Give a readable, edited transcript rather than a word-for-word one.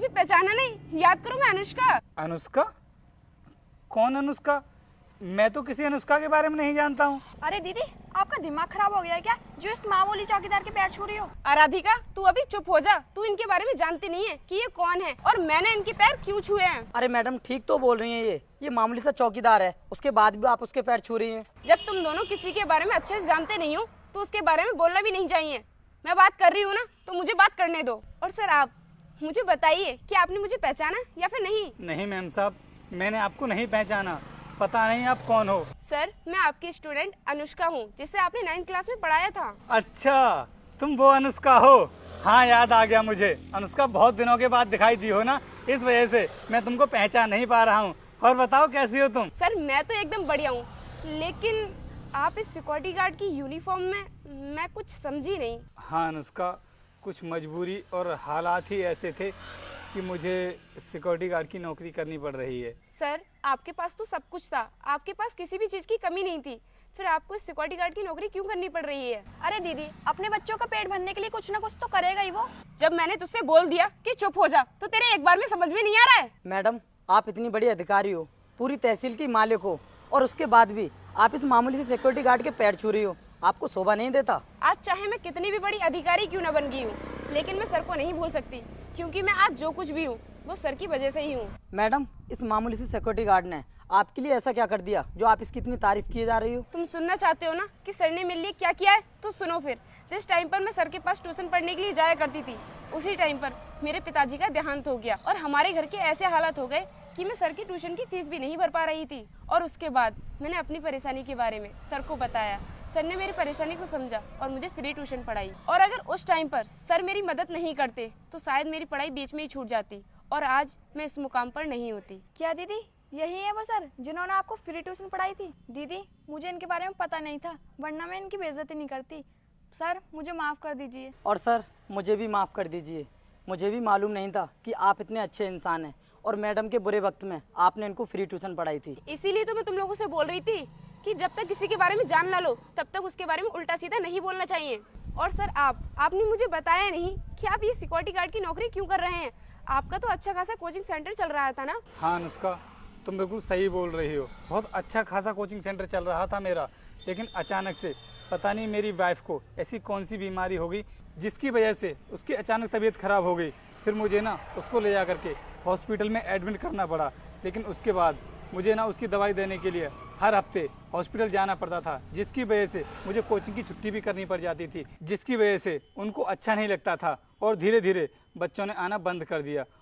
मुझे पहचाना नहीं? याद करो, मैं अनुष्का। अनुष्का? कौन अनुष्का? मैं तो किसी अनुष्का के बारे में नहीं जानता हूँ। अरे दीदी, आपका दिमाग खराब हो गया है क्या, जो इस मामूली चौकीदार के पैर छू रही हो? आराधिका, तू अभी चुप हो जा। तू इनके बारे में जानती नहीं है कि ये कौन है और मैंने इनके पैर क्यों छुए हैं। अरे मैडम ठीक तो बोल रही हैं, ये मामूली सा चौकीदार है, उसके बाद भी आप उसके पैर छू रही हैं। जब तुम दोनों किसी के बारे में अच्छे से जानते नहीं हो तो उसके बारे में बोलना भी नहीं चाहिए। मैं बात कर रही हूँ ना, तो मुझे बात करने दो। और सर, आप मुझे बताइए कि आपने मुझे पहचाना या फिर नहीं? नहीं मैम साहब, मैंने आपको नहीं पहचाना। पता नहीं आप कौन हो। सर, मैं आपकी स्टूडेंट अनुष्का हूँ, जिसे आपने 9th क्लास में पढ़ाया था। अच्छा, तुम वो अनुष्का हो? हाँ, याद आ गया मुझे। अनुष्का, बहुत दिनों के बाद दिखाई दी हो ना, इस वजह से मैं तुमको पहचान नहीं पा रहा हूँ। और बताओ कैसी हो तुम? सर, मैं तो एकदम बढ़िया हूँ, लेकिन आप इस सिक्योरिटी गार्ड की यूनिफॉर्म में मैं कुछ समझी नहीं। हाँ अनुष्का, कुछ मजबूरी और हालात ही ऐसे थे कि मुझे सिक्योरिटी गार्ड की नौकरी करनी पड़ रही है। सर, आपके पास तो सब कुछ था, आपके पास किसी भी चीज की कमी नहीं थी, फिर आपको इस सिक्योरिटी गार्ड की नौकरी क्यों करनी पड़ रही है? अरे दीदी, अपने बच्चों का पेट भरने के लिए कुछ ना कुछ तो करेगा ही वो। जब मैंने तुझसे बोल दिया कि चुप हो जा, तो तेरे एक बार में समझ में नहीं आ रहा है? मैडम, आप इतनी बड़ी अधिकारी हो, पूरी तहसील की मालिक हो, और उसके बाद भी आप इस मामूली से सिक्योरिटी गार्ड के पैर छू रही हो। आपको शोभा नहीं देता? आज चाहे मैं कितनी भी बड़ी अधिकारी क्यों न बन गई हूँ, लेकिन मैं सर को नहीं भूल सकती, क्योंकि मैं आज जो कुछ भी हूँ वो सर की वजह से ही हूँ। मैडम, इस मामूली से सिक्योरिटी गार्ड ने आपके लिए ऐसा क्या कर दिया जो आप इसकी इतनी तारीफ किए जा रही हो? तुम सुनना चाहते हो ना कि सर ने मेरे लिए क्या किया है? तो सुनो फिर। जिस टाइम पर मैं सर के पास ट्यूशन पढ़ने के लिए जाया करती थी, उसी टाइम पर मेरे पिताजी का देहांत हो गया और हमारे घर के ऐसे हालात हो गए कि मैं सर की ट्यूशन की फीस भी नहीं भर पा रही थी। और उसके बाद मैंने अपनी परेशानी के बारे में सर को बताया। सर ने मेरी परेशानी को समझा और मुझे फ्री ट्यूशन पढ़ाई। और अगर उस टाइम पर सर मेरी मदद नहीं करते तो शायद मेरी पढ़ाई बीच में ही छूट जाती और आज मैं इस मुकाम पर नहीं होती। क्या दीदी, यही है वो सर जिन्होंने आपको फ्री ट्यूशन पढ़ाई थी? दीदी, मुझे इनके बारे में पता नहीं था, वरना मैं इनकी बेइज्जती नहीं करती। सर, मुझे माफ कर दीजिए। और सर, मुझे भी माफ़ कर दीजिए। मुझे भी मालूम नहीं था कि आप इतने अच्छे इंसान हैं और मैडम के बुरे वक्त में आपने इनको फ्री ट्यूशन पढ़ाई थी। इसीलिए तो मैं तुम लोगों से बोल रही थी कि जब तक किसी के बारे में जान ना लो, तब तक उसके बारे में उल्टा सीधा नहीं बोलना चाहिए। और सर, आपने मुझे बताया नहीं कि आप ये सिक्योरिटी गार्ड की नौकरी क्यों कर रहे हैं। आपका तो अच्छा खासा कोचिंग सेंटर चल रहा था ना? हाँ अनुष्का, तुम बिल्कुल सही बोल रही हो। बहुत अच्छा खासा कोचिंग सेंटर चल रहा था मेरा, लेकिन अचानक से पता नहीं मेरी वाइफ को ऐसी कौन सी बीमारी हो गई जिसकी वजह से उसकी अचानक तबीयत खराब हो गई। फिर मुझे ना उसको ले जा करके हॉस्पिटल में एडमिट करना पड़ा। लेकिन उसके बाद मुझे ना उसकी दवाई देने के लिए हर हफ्ते हॉस्पिटल जाना पड़ता था, जिसकी वजह से मुझे कोचिंग की छुट्टी भी करनी पड़ जाती थी, जिसकी वजह से उनको अच्छा नहीं लगता था और धीरे धीरे बच्चों ने आना बंद कर दिया।